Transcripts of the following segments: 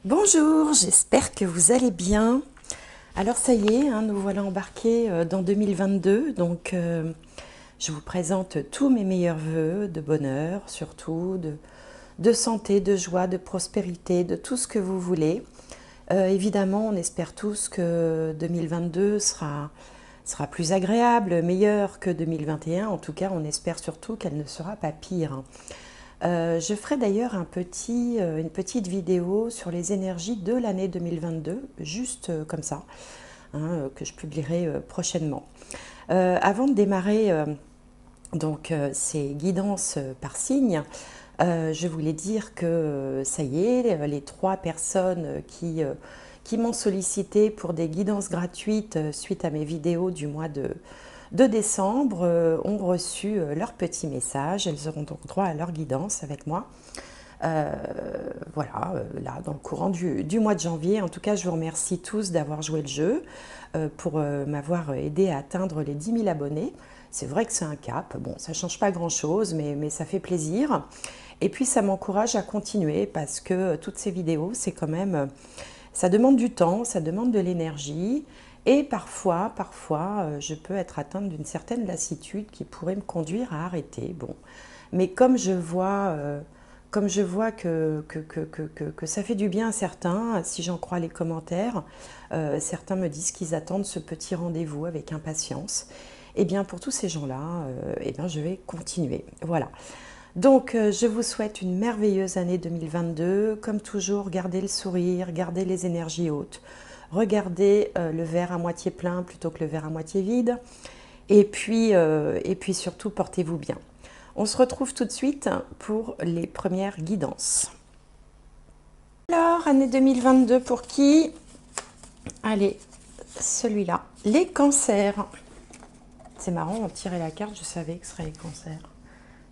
Bonjour, j'espère que vous allez bien. Alors ça y est, nous voilà embarqués dans 2022, donc je vous présente tous mes meilleurs vœux de bonheur, surtout de santé, de joie, de prospérité, de tout ce que vous voulez. Évidemment, on espère tous que 2022 sera plus agréable, meilleur que 2021. En tout cas, on espère surtout qu'elle ne sera pas pire. Je ferai d'ailleurs une petite vidéo sur les énergies de l'année 2022, juste comme ça, que je publierai prochainement. Avant de démarrer ces guidances par signe, je voulais dire que ça y est, les 3 personnes qui m'ont sollicité pour des guidances gratuites suite à mes vidéos du mois de décembre ont reçu leur petit message. Elles auront donc droit à leur guidance avec moi. Là, dans le courant du mois de janvier. En tout cas, je vous remercie tous d'avoir joué le jeu pour m'avoir aidé à atteindre les 10 000 abonnés. C'est vrai que c'est un cap. Bon, ça ne change pas grand-chose, mais ça fait plaisir. Et puis, ça m'encourage à continuer parce que toutes ces vidéos, c'est quand même... Ça demande du temps, ça demande de l'énergie. Et parfois, je peux être atteinte d'une certaine lassitude qui pourrait me conduire à arrêter. Bon, mais comme je vois que ça fait du bien à certains, si j'en crois les commentaires, certains me disent qu'ils attendent ce petit rendez-vous avec impatience. Et bien pour tous ces gens-là, je vais continuer. Voilà. Donc je vous souhaite une merveilleuse année 2022. Comme toujours, gardez le sourire, gardez les énergies hautes. Regardez le verre à moitié plein plutôt que le verre à moitié vide. Et puis surtout, portez-vous bien. On se retrouve tout de suite pour les premières guidances. Alors, année 2022 pour qui? Allez, celui-là. Les cancers. C'est marrant, on tirait la carte, je savais que ce serait les cancers.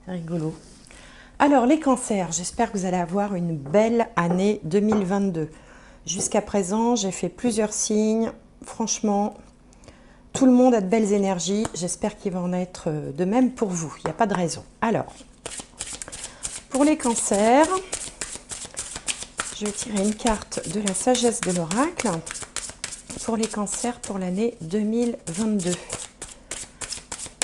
C'est rigolo. Alors, les cancers, j'espère que vous allez avoir une belle année 2022. Jusqu'à présent, j'ai fait plusieurs signes. Franchement, tout le monde a de belles énergies. J'espère qu'il va en être de même pour vous. Il n'y a pas de raison. Alors, pour les cancers, je vais tirer une carte de la sagesse de l'oracle pour les cancers pour l'année 2022.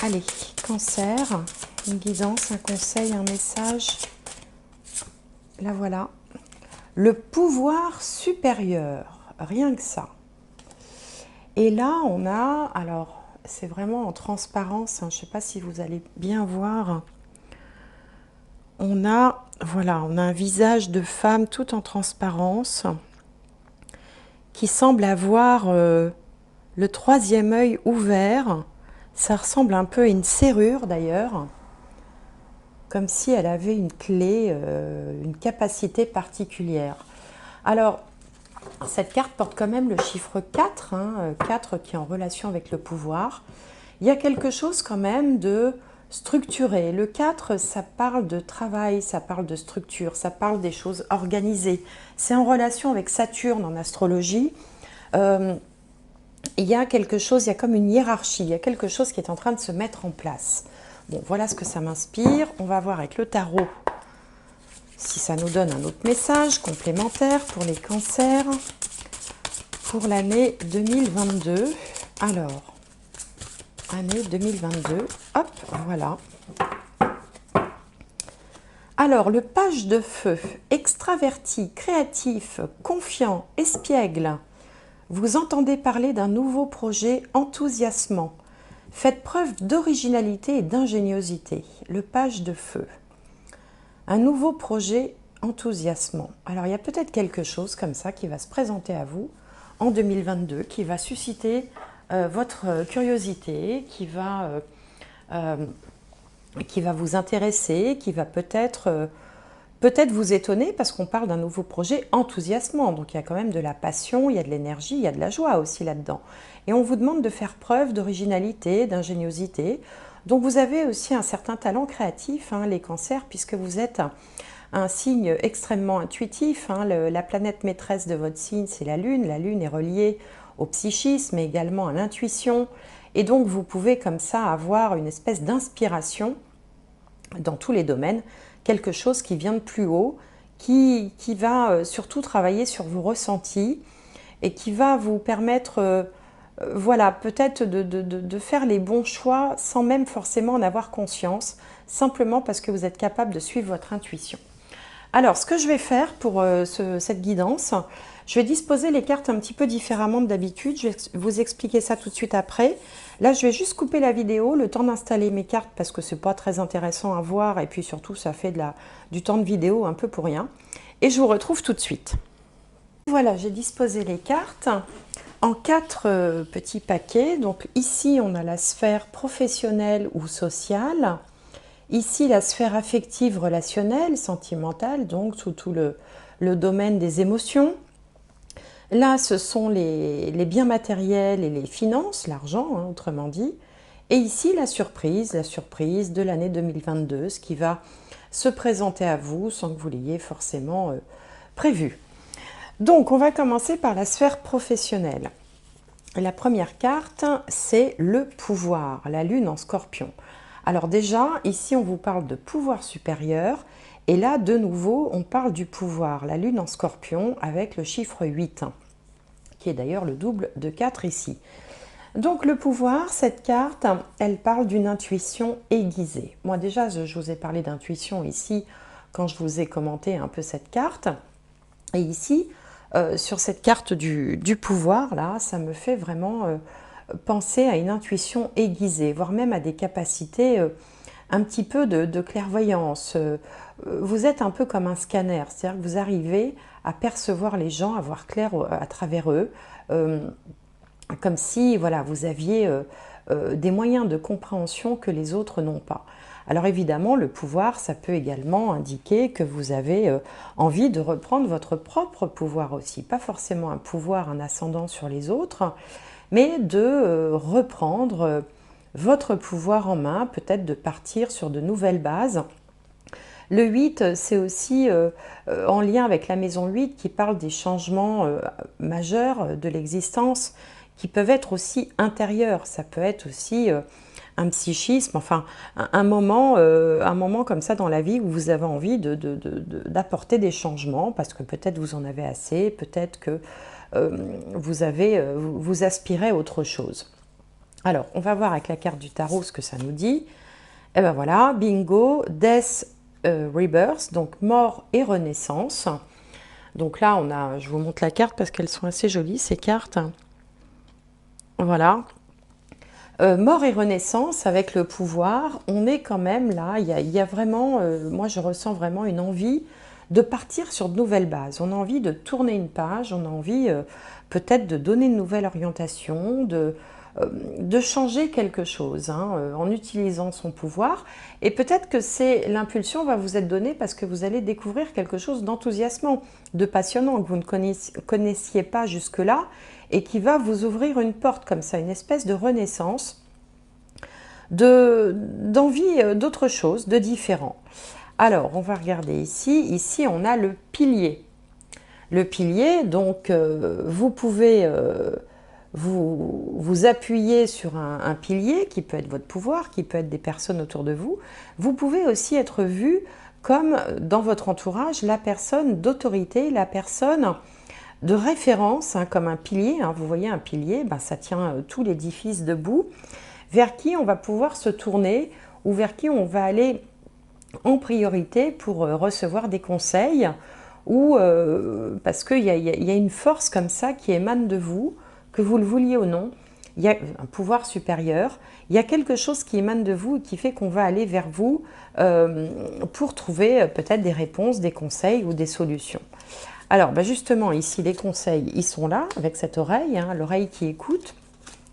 Allez, cancer, une guidance, un conseil, un message. La voilà. Le pouvoir supérieur, rien que ça. Et là, on a, alors c'est vraiment en transparence, je ne sais pas si vous allez bien voir, on a un visage de femme tout en transparence qui semble avoir le 3e œil ouvert. Ça ressemble un peu à une serrure d'ailleurs, comme si elle avait une clé, une capacité particulière. Alors, cette carte porte quand même le chiffre 4, 4 qui est en relation avec le pouvoir. Il y a quelque chose quand même de structuré. Le 4, ça parle de travail, ça parle de structure, ça parle des choses organisées. C'est en relation avec Saturne en astrologie. Il y a quelque chose, il y a comme une hiérarchie, il y a quelque chose qui est en train de se mettre en place. Bon, voilà ce que ça m'inspire. On va voir avec le tarot si ça nous donne un autre message complémentaire pour les cancers pour l'année 2022. Alors, année 2022, hop, voilà. Alors, le page de feu, extraverti, créatif, confiant, espiègle. Vous entendez parler d'un nouveau projet enthousiasmant. Faites preuve d'originalité et d'ingéniosité. Le page de feu. Un nouveau projet enthousiasmant. Alors, il y a peut-être quelque chose comme ça qui va se présenter à vous en 2022, qui va susciter votre curiosité, qui va vous intéresser, qui va peut-être vous étonner parce qu'on parle d'un nouveau projet enthousiasmant. Donc, il y a quand même de la passion, il y a de l'énergie, il y a de la joie aussi là-dedans. Et on vous demande de faire preuve d'originalité, d'ingéniosité. Donc, vous avez aussi un certain talent créatif, les cancers, puisque vous êtes un signe extrêmement intuitif. La planète maîtresse de votre signe, c'est la Lune. La Lune est reliée au psychisme, mais également à l'intuition. Et donc, vous pouvez comme ça avoir une espèce d'inspiration dans tous les domaines, quelque chose qui vient de plus haut, qui va surtout travailler sur vos ressentis et qui va vous permettre, voilà, peut-être de faire les bons choix sans même forcément en avoir conscience, simplement parce que vous êtes capable de suivre votre intuition. Alors, ce que je vais faire pour cette guidance, je vais disposer les cartes un petit peu différemment de d'habitude. Je vais vous expliquer ça tout de suite après. Là, je vais juste couper la vidéo, le temps d'installer mes cartes parce que c'est pas très intéressant à voir et puis surtout, ça fait du temps de vidéo un peu pour rien. Et je vous retrouve tout de suite. Voilà, j'ai disposé les cartes en 4 petits paquets. Donc ici, on a la sphère professionnelle ou sociale. Ici, la sphère affective, relationnelle, sentimentale, donc tout le domaine des émotions. Là, ce sont les biens matériels et les finances, l'argent, hein, autrement dit. Et ici, la surprise de l'année 2022, ce qui va se présenter à vous sans que vous l'ayez forcément prévu. Donc, on va commencer par la sphère professionnelle. La première carte, c'est le pouvoir, la lune en scorpion. Alors déjà, ici, on vous parle de pouvoir supérieur. Et là, de nouveau, on parle du pouvoir, la lune en scorpion avec le chiffre 8, qui est d'ailleurs le double de 4 ici. Donc le pouvoir, cette carte, elle parle d'une intuition aiguisée. Moi déjà, je vous ai parlé d'intuition ici quand je vous ai commenté un peu cette carte. Et ici, sur cette carte du pouvoir, là, ça me fait vraiment penser à une intuition aiguisée, voire même à des capacités un petit peu de clairvoyance. Vous êtes un peu comme un scanner, c'est-à-dire que vous arrivez à percevoir les gens, à voir clair à travers eux, comme si voilà, vous aviez des moyens de compréhension que les autres n'ont pas. Alors évidemment, le pouvoir, ça peut également indiquer que vous avez envie de reprendre votre propre pouvoir aussi. Pas forcément un pouvoir, un ascendant sur les autres, mais de reprendre votre pouvoir en main, peut-être de partir sur de nouvelles bases. Le 8, c'est aussi en lien avec la maison 8 qui parle des changements majeurs de l'existence qui peuvent être aussi intérieurs. Ça peut être aussi un psychisme, enfin un moment comme ça dans la vie où vous avez envie d'apporter des changements parce que peut-être vous en avez assez, peut-être que vous aspirez à autre chose. Alors, on va voir avec la carte du tarot ce que ça nous dit. Et ben voilà, bingo, Death Rebirth, donc mort et renaissance. Donc là, je vous montre la carte parce qu'elles sont assez jolies, ces cartes. Voilà. Mort et renaissance avec le pouvoir, on est quand même là, il y a vraiment, moi je ressens vraiment une envie de partir sur de nouvelles bases. On a envie de tourner une page, on a envie peut-être de donner une nouvelle orientation, de changer quelque chose en utilisant son pouvoir. Et peut-être que l'impulsion va vous être donnée parce que vous allez découvrir quelque chose d'enthousiasmant, de passionnant que vous ne connaissiez pas jusque-là et qui va vous ouvrir une porte comme ça, une espèce de renaissance, d'envie d'autre chose, de différent. Alors, on va regarder ici. Ici, on a le pilier. Le pilier, donc, vous pouvez vous appuyer sur un pilier qui peut être votre pouvoir, qui peut être des personnes autour de vous. Vous pouvez aussi être vu comme, dans votre entourage, la personne d'autorité, la personne de référence, comme un pilier. Vous voyez, un pilier, ça tient tout l'édifice debout, vers qui on va pouvoir se tourner ou vers qui on va aller en priorité pour recevoir des conseils ou parce qu'il y a une force comme ça qui émane de vous, que vous le vouliez ou non. Il y a un pouvoir supérieur, il y a quelque chose qui émane de vous et qui fait qu'on va aller vers vous pour trouver peut-être des réponses, des conseils ou des solutions. Alors justement ici les conseils, ils sont là avec cette oreille, l'oreille qui écoute.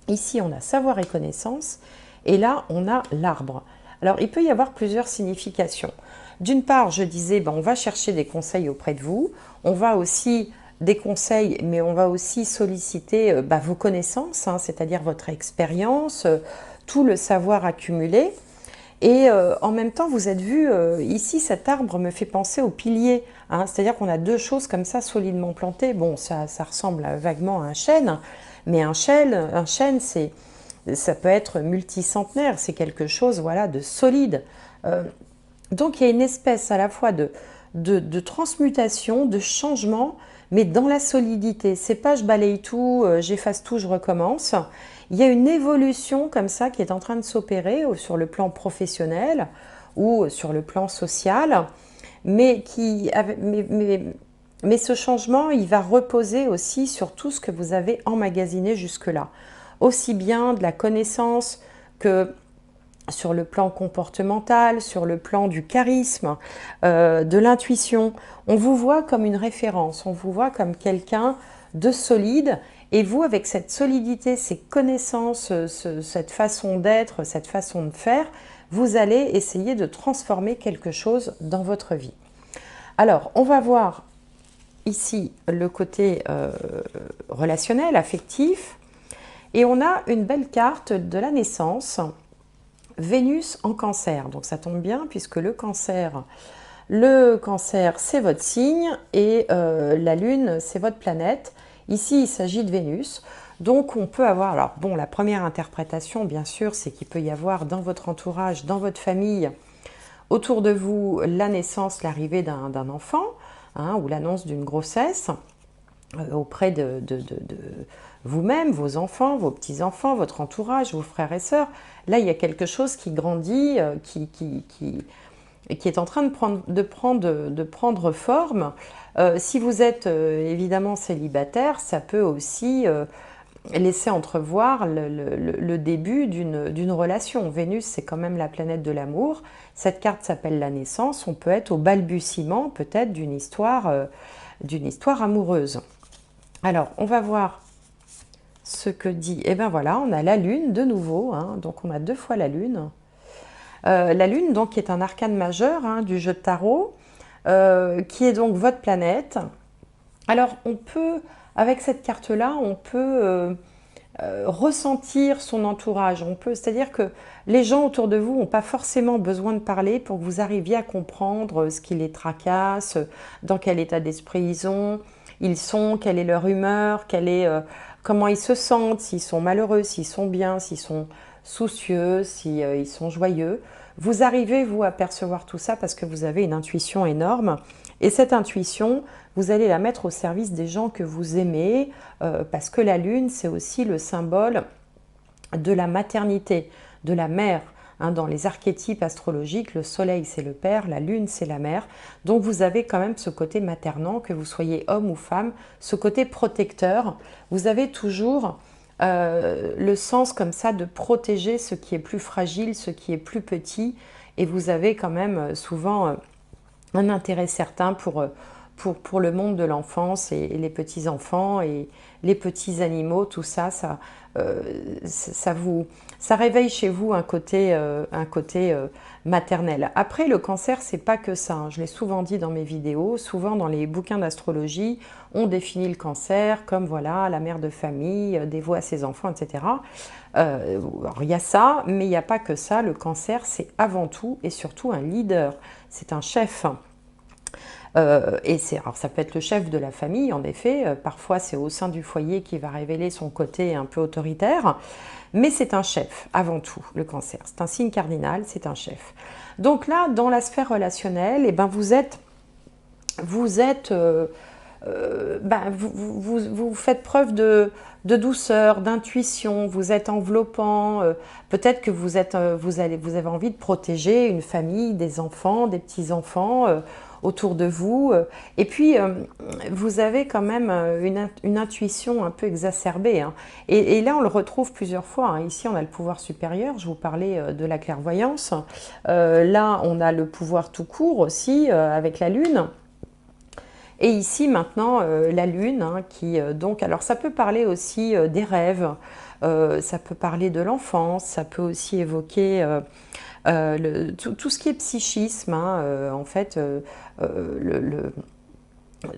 Ici on a savoir et connaissance et là on a l'arbre. Alors il peut y avoir plusieurs significations. D'une part je disais on va chercher des conseils auprès de vous, on va aussi des conseils mais on va aussi solliciter vos connaissances, c'est-à-dire votre expérience, tout le savoir accumulé. Et en même temps, vous êtes vu, ici, cet arbre me fait penser au pilier. C'est-à-dire qu'on a deux choses comme ça solidement plantées. Bon, ça ressemble vaguement à un chêne, mais un chêne, ça peut être multicentenaire. C'est quelque chose voilà, de solide. Donc, il y a une espèce à la fois de transmutation, de changement, mais dans la solidité. C'est pas je balaye tout, j'efface tout, je recommence. Il y a une évolution comme ça qui est en train de s'opérer sur le plan professionnel ou sur le plan social, mais ce changement, il va reposer aussi sur tout ce que vous avez emmagasiné jusque-là. Aussi bien de la connaissance que sur le plan comportemental, sur le plan du charisme, de l'intuition. On vous voit comme une référence, on vous voit comme quelqu'un de solide. Et vous, avec cette solidité, ces connaissances, cette façon d'être, cette façon de faire, vous allez essayer de transformer quelque chose dans votre vie. Alors, on va voir ici le côté relationnel, affectif. Et on a une belle carte de la naissance, Vénus en Cancer. Donc ça tombe bien puisque le cancer c'est votre signe et la Lune, c'est votre planète. Ici, il s'agit de Vénus. Donc on peut avoir, alors bon, la première interprétation, bien sûr, c'est qu'il peut y avoir dans votre entourage, dans votre famille, autour de vous, la naissance, l'arrivée d'un enfant, hein, ou l'annonce d'une grossesse, auprès de vous-même, vos enfants, vos petits-enfants, votre entourage, vos frères et sœurs. Là, il y a quelque chose qui grandit, qui est en train de prendre forme. Si vous êtes évidemment célibataire, ça peut aussi laisser entrevoir le début d'une relation. Vénus, c'est quand même la planète de l'amour. Cette carte s'appelle la naissance. On peut être au balbutiement peut-être d'une histoire amoureuse. Alors, on va voir ce que dit. Eh bien voilà, on a la Lune de nouveau, hein, donc on a 2 fois la Lune. La Lune, donc, qui est un arcane majeur hein, du jeu de tarot, qui est donc votre planète. Alors, on peut, avec cette carte-là, on peut ressentir son entourage. C'est-à-dire que les gens autour de vous n'ont pas forcément besoin de parler pour que vous arriviez à comprendre ce qui les tracasse, dans quel état d'esprit ils sont, quelle est leur humeur, comment ils se sentent, s'ils sont malheureux, s'ils sont bien, s'ils sont soucieux, s'ils sont joyeux. Vous arrivez, vous, à percevoir tout ça parce que vous avez une intuition énorme. Et cette intuition, vous allez la mettre au service des gens que vous aimez, parce que la Lune, c'est aussi le symbole de la maternité, de la mère. Hein, dans les archétypes astrologiques, le soleil c'est le père, la lune c'est la mère. Donc vous avez quand même ce côté maternant, que vous soyez homme ou femme, ce côté protecteur. Vous avez toujours le sens comme ça de protéger ce qui est plus fragile, ce qui est plus petit. Et vous avez quand même souvent un intérêt certain pour le monde de l'enfance et les petits-enfants et les petits animaux, tout ça, ça réveille chez vous un côté maternel. Après, le cancer, c'est pas que ça, hein. Je l'ai souvent dit dans mes vidéos, souvent dans les bouquins d'astrologie, on définit le cancer comme voilà, la mère de famille, dévouée à ses enfants, etc. Alors, il y a ça, mais il n'y a pas que ça. Le cancer, c'est avant tout et surtout un leader, c'est un chef. Alors ça peut être le chef de la famille, en effet, parfois c'est au sein du foyer qui va révéler son côté un peu autoritaire, mais c'est un chef avant tout, le cancer. C'est un signe cardinal, c'est un chef. Donc là, dans la sphère relationnelle, eh ben vous faites preuve de douceur, d'intuition, vous êtes enveloppant, peut-être que vous avez envie de protéger une famille, des enfants, des petits-enfants autour de vous. Et puis, vous avez quand même une intuition un peu exacerbée. Hein. Et là, on le retrouve plusieurs fois. Hein. Ici, on a le pouvoir supérieur. Je vous parlais de la clairvoyance. Là, on a le pouvoir tout court aussi, avec la Lune. Et ici, maintenant, la Lune, hein, alors ça peut parler aussi des rêves, ça peut parler de l'enfance, ça peut aussi évoquer tout ce qui est psychisme, hein, en fait,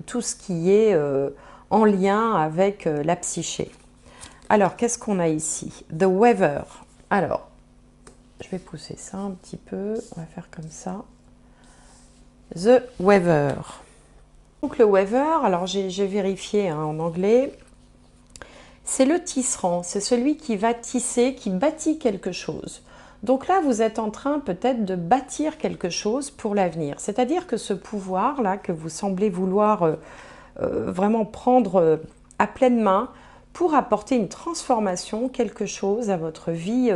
tout ce qui est en lien avec la psyché. Alors, qu'est-ce qu'on a ici? The Weaver. Alors, je vais pousser ça un petit peu, on va faire comme ça. The Weaver. Donc le weaver, alors j'ai vérifié hein, en anglais, c'est le tisserand, c'est celui qui va tisser, qui bâtit quelque chose. Donc là, vous êtes en train peut-être de bâtir quelque chose pour l'avenir. C'est-à-dire que ce pouvoir-là que vous semblez vouloir vraiment prendre à pleine main pour apporter une transformation, quelque chose à votre vie,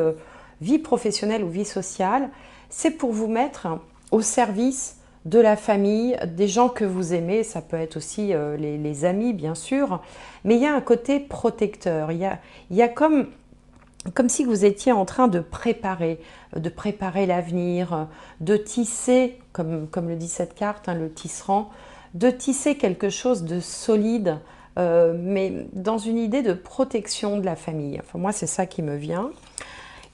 vie professionnelle ou vie sociale, c'est pour vous mettre au service de la famille, des gens que vous aimez, ça peut être aussi les amis bien sûr, mais il y a un côté protecteur, il y a comme si vous étiez en train de préparer l'avenir, de tisser, comme le dit cette carte, hein, le tisserand, de tisser quelque chose de solide, mais dans une idée de protection de la famille. Enfin, moi, c'est ça qui me vient.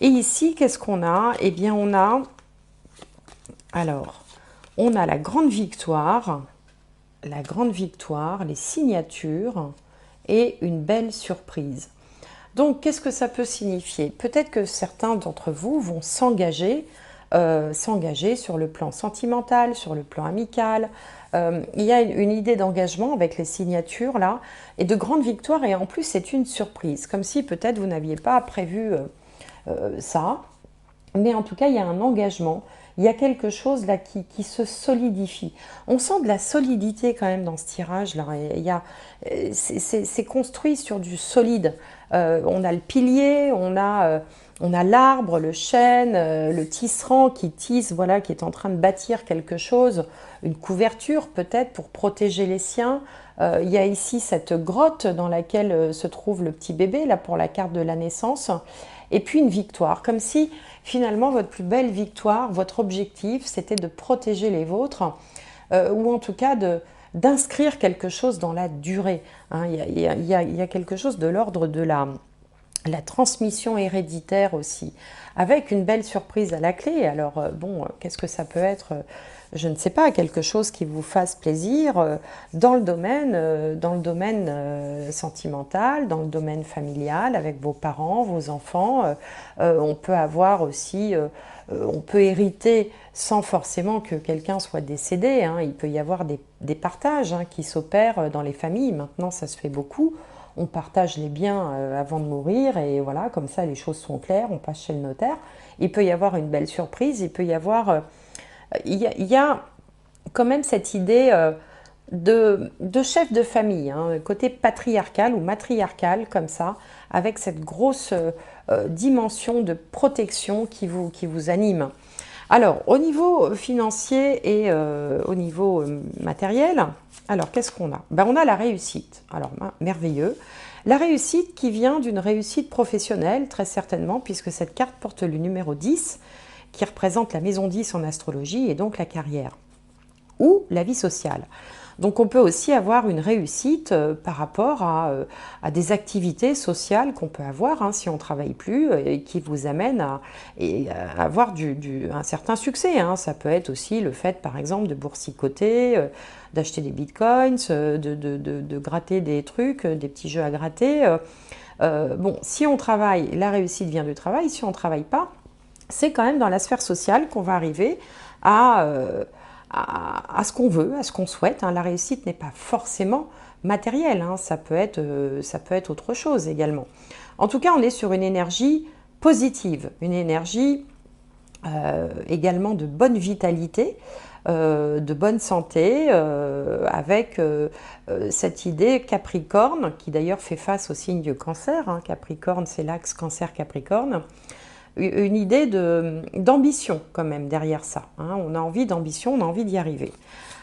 Et ici, qu'est-ce qu'on a? Eh bien, on a la grande victoire, les signatures et une belle surprise. Donc, qu'est-ce que ça peut signifier? Peut-être que certains d'entre vous vont s'engager sur le plan sentimental, sur le plan amical. Il y a une idée d'engagement avec les signatures là, et de grande victoire, et en plus c'est une surprise, comme si peut-être vous n'aviez pas prévu ça, mais en tout cas il y a un engagement. Il y a quelque chose là qui se solidifie. On sent de la solidité quand même dans ce tirage-là. C'est construit sur du solide. On a le pilier, on a l'arbre, le chêne, le tisserand qui tisse, voilà, qui est en train de bâtir quelque chose, une couverture peut-être pour protéger les siens. Il y a ici cette grotte dans laquelle se trouve le petit bébé, là pour la carte de la naissance. Et puis une victoire, comme si finalement votre plus belle victoire, votre objectif, c'était de protéger les vôtres, ou en tout cas d'inscrire quelque chose dans la durée. Hein. Il y a quelque chose de l'ordre de la transmission héréditaire aussi, avec une belle surprise à la clé. Alors qu'est-ce que ça peut être? Je ne sais pas, quelque chose qui vous fasse plaisir dans le domaine sentimental, dans le domaine familial, avec vos parents, vos enfants. On peut avoir aussi, on peut hériter sans forcément que quelqu'un soit décédé. Hein. Il peut y avoir des partages qui s'opèrent dans les familles. Maintenant, ça se fait beaucoup. On partage les biens avant de mourir et voilà, comme ça les choses sont claires, on passe chez le notaire. Il peut y avoir une belle surprise, il peut y avoir... il y a quand même cette idée de chef de famille, hein, côté patriarcal ou matriarcal comme ça, avec cette grosse dimension de protection qui vous anime. Alors, au niveau financier et au niveau matériel, alors qu'est-ce qu'on a? Ben, on a la réussite. Alors, merveilleux. La réussite qui vient d'une réussite professionnelle, très certainement, puisque cette carte porte le numéro 10, qui représente la maison 10 en astrologie, et donc la carrière, ou la vie sociale. Donc on peut aussi avoir une réussite par rapport à des activités sociales qu'on peut avoir hein, si on ne travaille plus et qui vous amènent à avoir un certain succès. Hein. Ça peut être aussi le fait par exemple de boursicoter, d'acheter des bitcoins, de gratter des trucs, des petits jeux à gratter. Bon, si on travaille, la réussite vient du travail. Si on ne travaille pas, c'est quand même dans la sphère sociale qu'on va arriver à ce qu'on veut, à ce qu'on souhaite. Hein. La réussite n'est pas forcément matérielle, hein. Ça peut être autre chose également. En tout cas, on est sur une énergie positive, une énergie également de bonne vitalité, de bonne santé, avec cette idée Capricorne, qui d'ailleurs fait face au signe du Cancer. Hein. Capricorne, c'est l'axe Cancer-Capricorne. Une idée d'ambition quand même derrière ça. Hein. On a envie d'ambition, on a envie d'y arriver.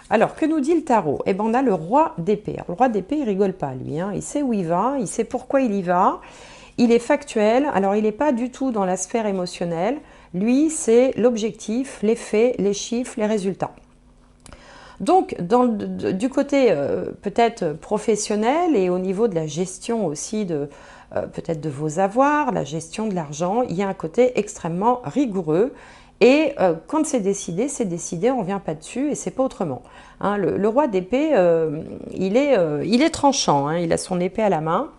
Alors, que nous dit le tarot? Eh bien, on a le roi d'épée. Le roi d'épée, il rigole pas, lui. Hein. Il sait où il va, il sait pourquoi il y va. Il est factuel. Alors, il n'est pas du tout dans la sphère émotionnelle. Lui, c'est l'objectif, les faits, les chiffres, les résultats. Donc, du côté peut-être professionnel et au niveau de la gestion aussi peut-être de vos avoirs, la gestion de l'argent, il y a un côté extrêmement rigoureux. Et quand c'est décidé, on ne revient pas dessus et c'est pas autrement. Hein, le roi d'épée, il est tranchant, hein, il a son épée à la main,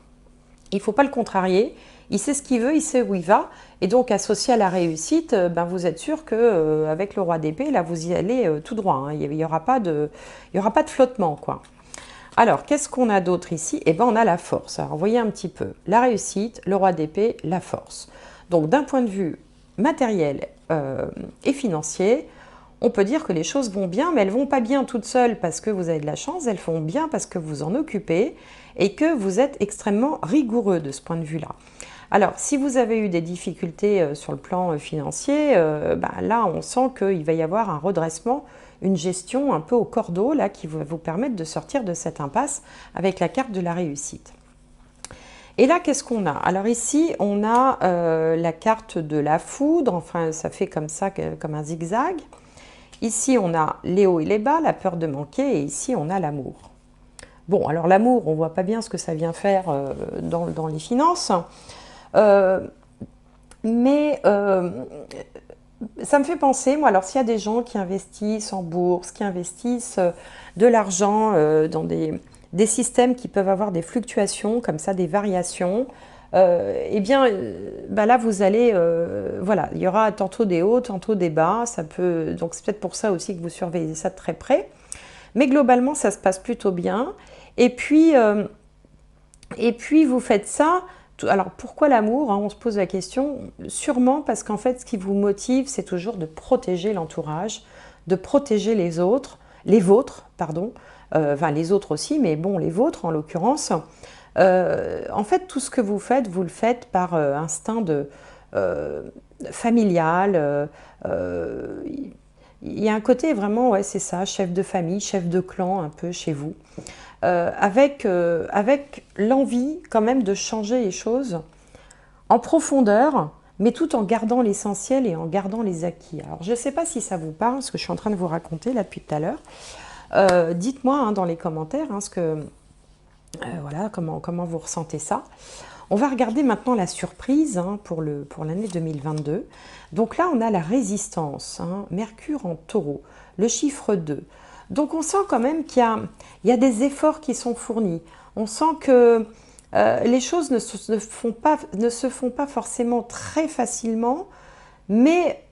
il ne faut pas le contrarier, il sait ce qu'il veut, il sait où il va. Et donc, associé à la réussite, ben, vous êtes sûr qu'avec le roi d'épée, là, vous y allez tout droit. Hein, il n'y aura pas de flottement, quoi. Alors, qu'est-ce qu'on a d'autre ici? Eh bien, on a la force. Alors, voyez un petit peu. La réussite, le roi d'épée, la force. Donc, d'un point de vue matériel et financier, on peut dire que les choses vont bien, mais elles ne vont pas bien toutes seules parce que vous avez de la chance, elles vont bien parce que vous en occupez et que vous êtes extrêmement rigoureux de ce point de vue-là. Alors, si vous avez eu des difficultés sur le plan financier, là, on sent qu'il va y avoir un redressement, une gestion un peu au cordeau, là, qui va vous permettre de sortir de cette impasse avec la carte de la réussite. Et là, qu'est-ce qu'on a? Alors ici, on a la carte de la foudre, enfin, ça fait comme ça, comme un zigzag. Ici, on a les hauts et les bas, la peur de manquer, et ici, on a l'amour. Bon, alors l'amour, on ne voit pas bien ce que ça vient faire dans les finances, mais ça me fait penser, moi, alors s'il y a des gens qui investissent en bourse, qui investissent de l'argent dans des systèmes qui peuvent avoir des fluctuations, comme ça, des variations, eh bien, là, vous allez, voilà, il y aura tantôt des hauts, tantôt des bas, ça peut, donc c'est peut-être pour ça aussi que vous surveillez ça de très près, mais globalement, ça se passe plutôt bien, et puis vous faites ça. Alors pourquoi l'amour, hein, on se pose la question, sûrement parce qu'en fait ce qui vous motive c'est toujours de protéger l'entourage, de protéger les autres, les vôtres, pardon, enfin les autres aussi, mais bon les vôtres en l'occurrence. En fait tout ce que vous le faites par instinct familial, il y a un côté vraiment, ouais c'est ça, chef de famille, chef de clan un peu chez vous. Avec l'envie quand même de changer les choses en profondeur, mais tout en gardant l'essentiel et en gardant les acquis. Alors je ne sais pas si ça vous parle, ce que je suis en train de vous raconter là depuis tout à l'heure. Dites-moi hein, dans les commentaires hein, voilà, comment vous ressentez ça. On va regarder maintenant la surprise hein, pour l'année 2022. Donc là, on a la résistance, hein, Mercure en taureau, le chiffre 2. Donc on sent quand même qu'il y a des efforts qui sont fournis. On sent que les choses ne se font pas forcément très facilement, mais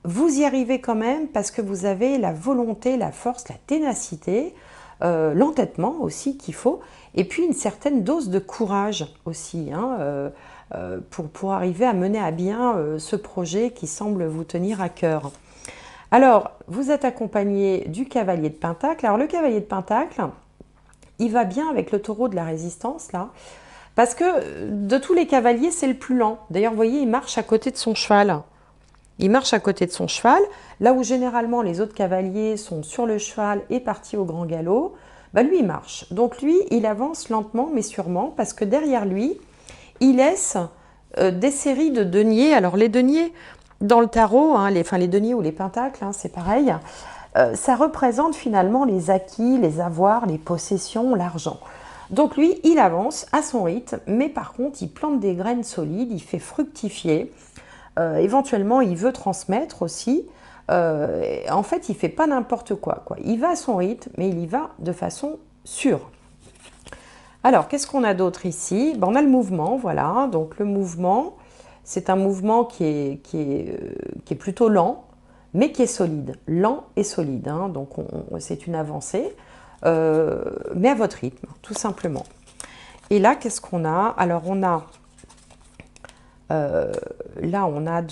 vous y arrivez quand même parce que vous avez la volonté, la force, la ténacité, l'entêtement aussi qu'il faut, et puis une certaine dose de courage aussi, hein, pour arriver à mener à bien ce projet qui semble vous tenir à cœur. Alors, vous êtes accompagné du cavalier de Pentacle. Alors, le cavalier de Pentacle, il va bien avec le taureau de la résistance, là, parce que de tous les cavaliers, c'est le plus lent. D'ailleurs, vous voyez, il marche à côté de son cheval. Il marche à côté de son cheval, là où généralement les autres cavaliers sont sur le cheval et partis au grand galop, lui, il marche. Donc lui, il avance lentement mais sûrement, parce que derrière lui, il laisse des séries de deniers. Alors, les deniers... Dans le tarot, hein, les deniers ou les pentacles, hein, c'est pareil, ça représente finalement les acquis, les avoirs, les possessions, l'argent. Donc lui, il avance à son rythme, mais par contre, il plante des graines solides, il fait fructifier. Éventuellement, il veut transmettre aussi. En fait, il ne fait pas n'importe quoi. Il va à son rythme, mais il y va de façon sûre. Alors, qu'est-ce qu'on a d'autre ici? On a le mouvement, voilà. Donc le mouvement... C'est un mouvement qui est plutôt lent, mais qui est solide. Lent et solide, hein, donc c'est une avancée, mais à votre rythme, tout simplement. Et là, qu'est-ce qu'on a? Alors, on a... là, on a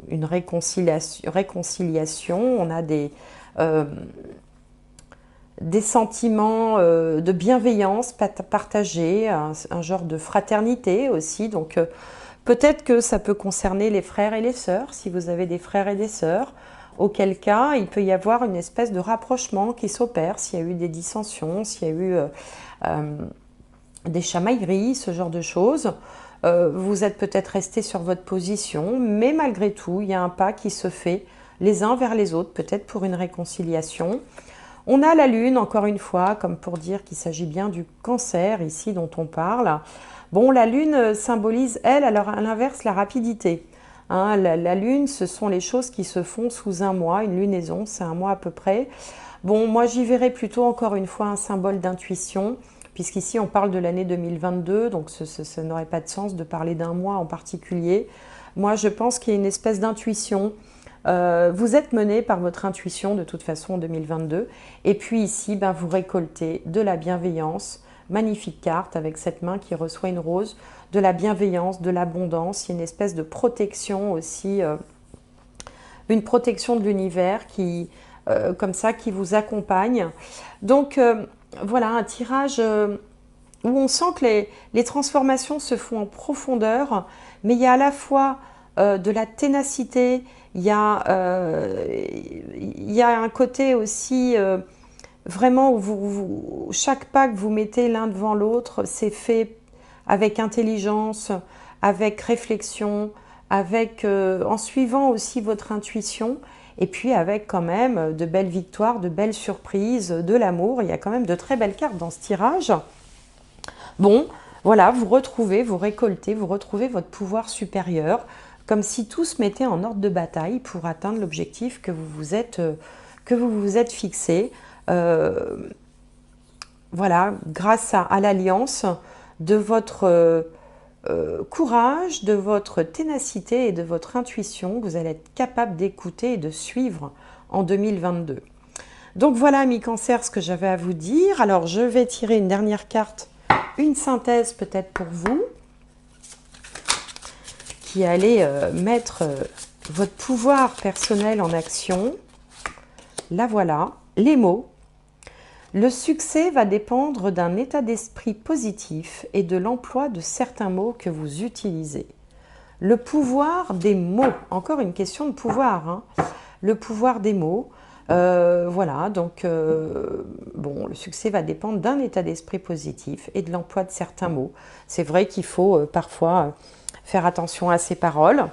une réconciliation, on a des sentiments de bienveillance partagés, un genre de fraternité aussi, donc... Peut-être que ça peut concerner les frères et les sœurs, si vous avez des frères et des sœurs, auquel cas il peut y avoir une espèce de rapprochement qui s'opère, s'il y a eu des dissensions, s'il y a eu des chamailleries, ce genre de choses. Vous êtes peut-être resté sur votre position, mais malgré tout, il y a un pas qui se fait les uns vers les autres, peut-être pour une réconciliation. On a la Lune, encore une fois, comme pour dire qu'il s'agit bien du cancer, ici, dont on parle. Bon, la Lune symbolise, elle, alors à l'inverse, la rapidité. Hein, la Lune, ce sont les choses qui se font sous un mois, une lunaison, c'est un mois à peu près. Bon, moi, j'y verrais plutôt, encore une fois, un symbole d'intuition, puisqu'ici, on parle de l'année 2022, donc ça n'aurait pas de sens de parler d'un mois en particulier. Moi, je pense qu'il y a une espèce d'intuition. Vous êtes mené par votre intuition, de toute façon, en 2022. Et puis ici, vous récoltez de la bienveillance, Magnifique carte avec cette main qui reçoit une rose, de la bienveillance, de l'abondance. Il y a une espèce de protection aussi, une protection de l'univers qui, comme ça, qui vous accompagne. Donc voilà, un tirage où on sent que les transformations se font en profondeur, mais il y a à la fois de la ténacité, il y a un côté aussi vraiment où chaque pas que vous mettez l'un devant l'autre, c'est fait avec intelligence, avec réflexion, en suivant aussi votre intuition, et puis avec quand même de belles victoires, de belles surprises, de l'amour. Il y a quand même de très belles cartes dans ce tirage. Bon, voilà, vous retrouvez, vous récoltez, vous retrouvez votre pouvoir supérieur, comme si tout se mettait en ordre de bataille pour atteindre l'objectif que vous vous êtes fixé. Voilà, grâce à l'alliance de votre courage, de votre ténacité et de votre intuition, vous allez être capable d'écouter et de suivre en 2022. Donc voilà, amis Cancer, ce que j'avais à vous dire. Alors, je vais tirer une dernière carte, une synthèse peut-être pour vous, qui allait mettre votre pouvoir personnel en action. La voilà, les mots. Le succès va dépendre d'un état d'esprit positif et de l'emploi de certains mots que vous utilisez. Le pouvoir des mots, encore une question de pouvoir, hein. Le pouvoir des mots, voilà, donc bon, le succès va dépendre d'un état d'esprit positif et de l'emploi de certains mots. C'est vrai qu'il faut parfois faire attention à ses paroles.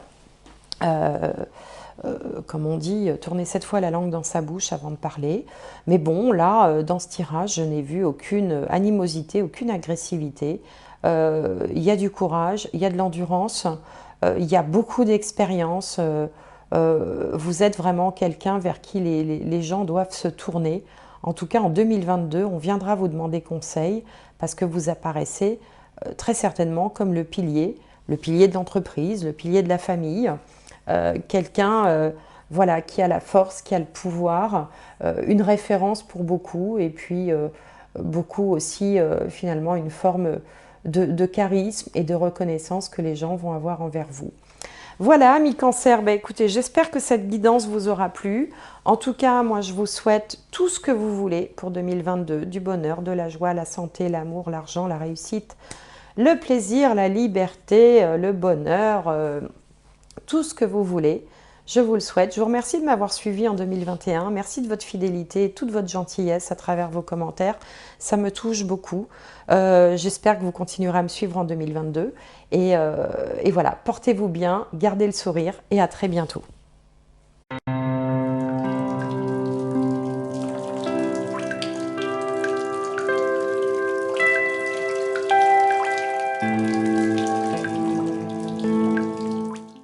Comme on dit, tourner 7 fois la langue dans sa bouche avant de parler. Mais bon, là, dans ce tirage, je n'ai vu aucune animosité, aucune agressivité. Il y a du courage, il y a de l'endurance, il y a beaucoup d'expérience. Vous êtes vraiment quelqu'un vers qui les gens doivent se tourner. En tout cas, en 2022, on viendra vous demander conseil parce que vous apparaissez très certainement comme le pilier de l'entreprise, le pilier de la famille. Quelqu'un voilà, qui a la force, qui a le pouvoir, une référence pour beaucoup, et puis beaucoup aussi finalement une forme de charisme et de reconnaissance que les gens vont avoir envers vous. Voilà, amis Cancer, ben, écoutez, j'espère que cette guidance vous aura plu. En tout cas, moi je vous souhaite tout ce que vous voulez pour 2022, du bonheur, de la joie, la santé, l'amour, l'argent, la réussite, le plaisir, la liberté, le bonheur, tout ce que vous voulez, je vous le souhaite. Je vous remercie de m'avoir suivi en 2021. Merci de votre fidélité et toute votre gentillesse à travers vos commentaires. Ça me touche beaucoup. J'espère que vous continuerez à me suivre en 2022. Et voilà, portez-vous bien, gardez le sourire et à très bientôt.